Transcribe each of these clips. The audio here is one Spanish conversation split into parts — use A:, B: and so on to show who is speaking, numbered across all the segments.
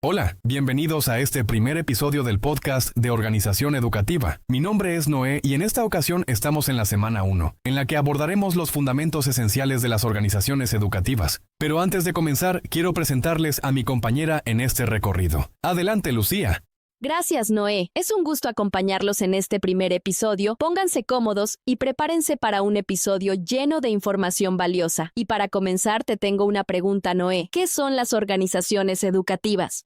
A: Hola, bienvenidos a este primer episodio del podcast de Organización Educativa. Mi nombre es Noé y en esta ocasión estamos en la semana 1, en la que abordaremos los fundamentos esenciales de las organizaciones educativas. Pero antes de comenzar, quiero presentarles a mi compañera en este recorrido. Adelante, Lucía.
B: Gracias, Noé. Es un gusto acompañarlos en este primer episodio. Pónganse cómodos y prepárense para un episodio lleno de información valiosa. Y para comenzar, te tengo una pregunta, Noé. ¿Qué son las organizaciones educativas?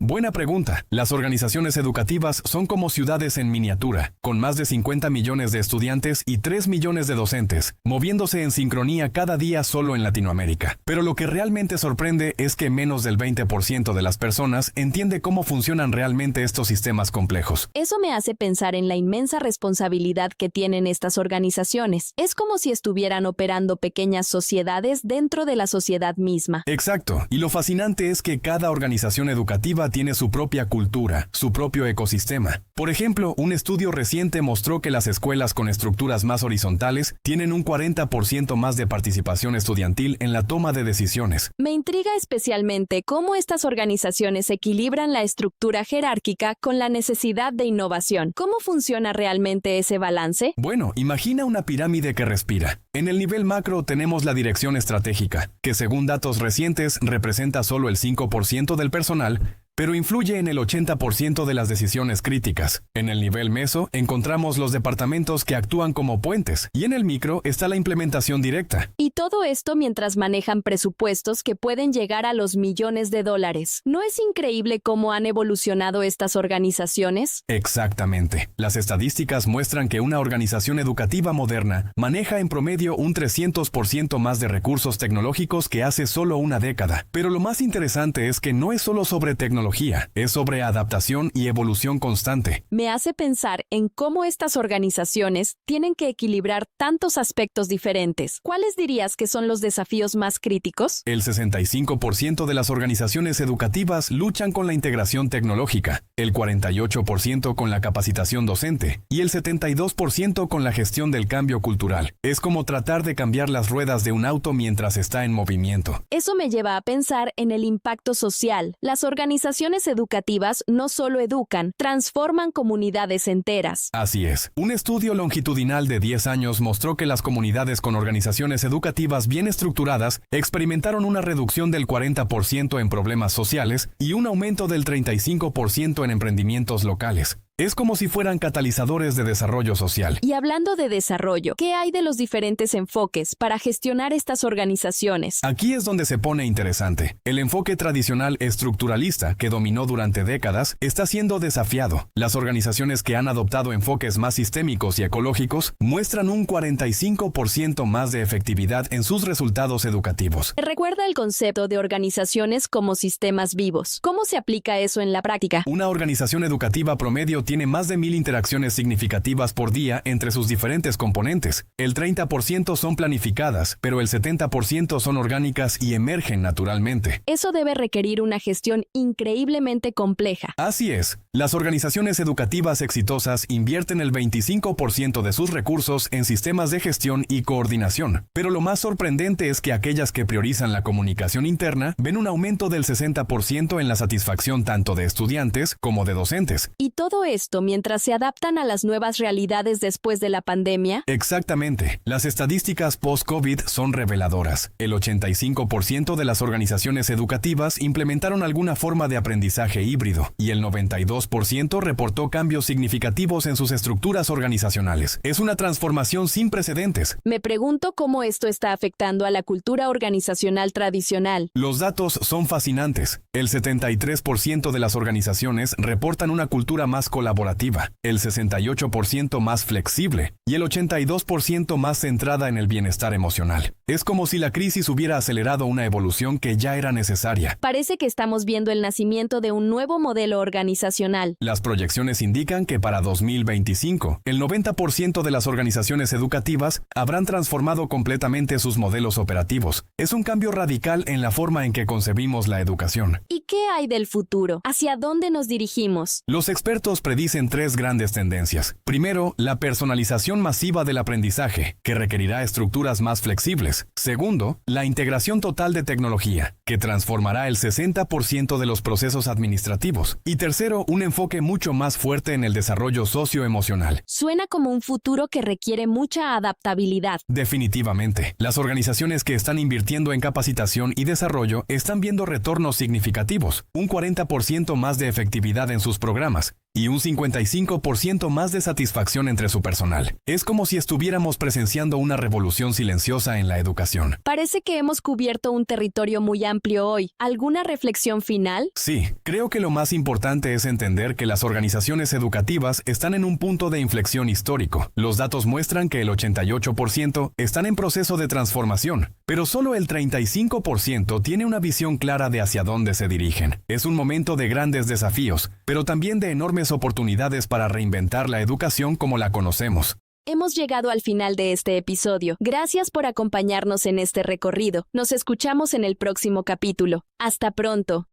A: Buena pregunta. Las organizaciones educativas son como ciudades en miniatura, con más de 50 millones de estudiantes y 3 millones de docentes, moviéndose en sincronía cada día solo en Latinoamérica. Pero lo que realmente sorprende es que menos del 20% de las personas entiende cómo funcionan realmente estos sistemas complejos.
B: Eso me hace pensar en la inmensa responsabilidad que tienen estas organizaciones. Es como si estuvieran operando pequeñas sociedades dentro de la sociedad misma.
A: Exacto. Y lo fascinante es que cada organización educativa tiene su propia cultura, su propio ecosistema. Por ejemplo, un estudio reciente mostró que las escuelas con estructuras más horizontales tienen un 40% más de participación estudiantil en la toma de decisiones.
B: Me intriga especialmente cómo estas organizaciones equilibran la estructura jerárquica con la necesidad de innovación. ¿Cómo funciona realmente ese balance?
A: Bueno, imagina una pirámide que respira. En el nivel macro tenemos la dirección estratégica, que según datos recientes representa solo el 5% del personal, pero influye en el 80% de las decisiones críticas. En el nivel meso encontramos los departamentos que actúan como puentes, y en el micro está la implementación directa.
B: Y todo esto mientras manejan presupuestos que pueden llegar a los millones de dólares. ¿No es increíble cómo han evolucionado estas organizaciones?
A: Exactamente. Las estadísticas muestran que una organización educativa moderna maneja en promedio un 300% más de recursos tecnológicos que hace solo una década. Pero lo más interesante es que no es solo sobre tecnología, es sobre adaptación y evolución constante.
B: Me hace pensar en cómo estas organizaciones tienen que equilibrar tantos aspectos diferentes. ¿Cuáles dirías que son los desafíos más críticos?
A: El 65% de las organizaciones educativas luchan con la integración tecnológica, el 48% con la capacitación docente y el 72% con la gestión del cambio cultural. Es como tratar de cambiar las ruedas de un auto mientras está en movimiento.
B: Eso me lleva a pensar en el impacto social. Las organizaciones educativas no solo educan, transforman comunidades enteras.
A: Así es. Un estudio longitudinal de 10 años mostró que las comunidades con organizaciones educativas bien estructuradas experimentaron una reducción del 40% en problemas sociales y un aumento del 35% en emprendimientos locales. Es como si fueran catalizadores de desarrollo social.
B: Y hablando de desarrollo, ¿qué hay de los diferentes enfoques para gestionar estas organizaciones?
A: Aquí es donde se pone interesante. El enfoque tradicional estructuralista, que dominó durante décadas, está siendo desafiado. Las organizaciones que han adoptado enfoques más sistémicos y ecológicos muestran un 45% más de efectividad en sus resultados educativos.
B: Recuerda el concepto de organizaciones como sistemas vivos. ¿Cómo se aplica eso en la práctica?
A: Una organización educativa promedio tiene más de 1000 interacciones significativas por día entre sus diferentes componentes. El 30% son planificadas, pero el 70% son orgánicas y emergen naturalmente.
B: Eso debe requerir una gestión increíblemente compleja.
A: Así es. Las organizaciones educativas exitosas invierten el 25% de sus recursos en sistemas de gestión y coordinación. Pero lo más sorprendente es que aquellas que priorizan la comunicación interna ven un aumento del 60% en la satisfacción tanto de estudiantes como de docentes.
B: Y todo esto mientras se adaptan a las nuevas realidades después de la pandemia.
A: Exactamente. Las estadísticas post-COVID son reveladoras. El 85% de las organizaciones educativas implementaron alguna forma de aprendizaje híbrido y el 92% reportó cambios significativos en sus estructuras organizacionales. Es una transformación sin precedentes.
B: Me pregunto cómo esto está afectando a la cultura organizacional tradicional.
A: Los datos son fascinantes. El 73% de las organizaciones reportan una cultura más colaborativa, el 68% más flexible y el 82% más centrada en el bienestar emocional. Es como si la crisis hubiera acelerado una evolución que ya era necesaria.
B: Parece que estamos viendo el nacimiento de un nuevo modelo organizacional.
A: Las proyecciones indican que para 2025, el 90% de las organizaciones educativas habrán transformado completamente sus modelos operativos. Es un cambio radical en la forma en que concebimos la educación.
B: ¿Y qué hay del futuro? ¿Hacia dónde nos dirigimos?
A: Los expertos predicen tres grandes tendencias. Primero, la personalización masiva del aprendizaje, que requerirá estructuras más flexibles. Segundo, la integración total de tecnología, que transformará el 60% de los procesos administrativos. Y tercero, un enfoque mucho más fuerte en el desarrollo socioemocional.
B: Suena como un futuro que requiere mucha adaptabilidad.
A: Definitivamente, las organizaciones que están invirtiendo en capacitación y desarrollo están viendo retornos significativos, un 40% más de efectividad en sus programas y un 55% más de satisfacción entre su personal. Es como si estuviéramos presenciando una revolución silenciosa en la educación.
B: Parece que hemos cubierto un territorio muy amplio hoy. ¿Alguna reflexión final?
A: Sí, creo que lo más importante es entender que las organizaciones educativas están en un punto de inflexión histórico. Los datos muestran que el 88% están en proceso de transformación, pero solo el 35% tiene una visión clara de hacia dónde se dirigen. Es un momento de grandes desafíos, pero también de enormes oportunidades para reinventar la educación como la conocemos.
B: Hemos llegado al final de este episodio. Gracias por acompañarnos en este recorrido. Nos escuchamos en el próximo capítulo. Hasta pronto.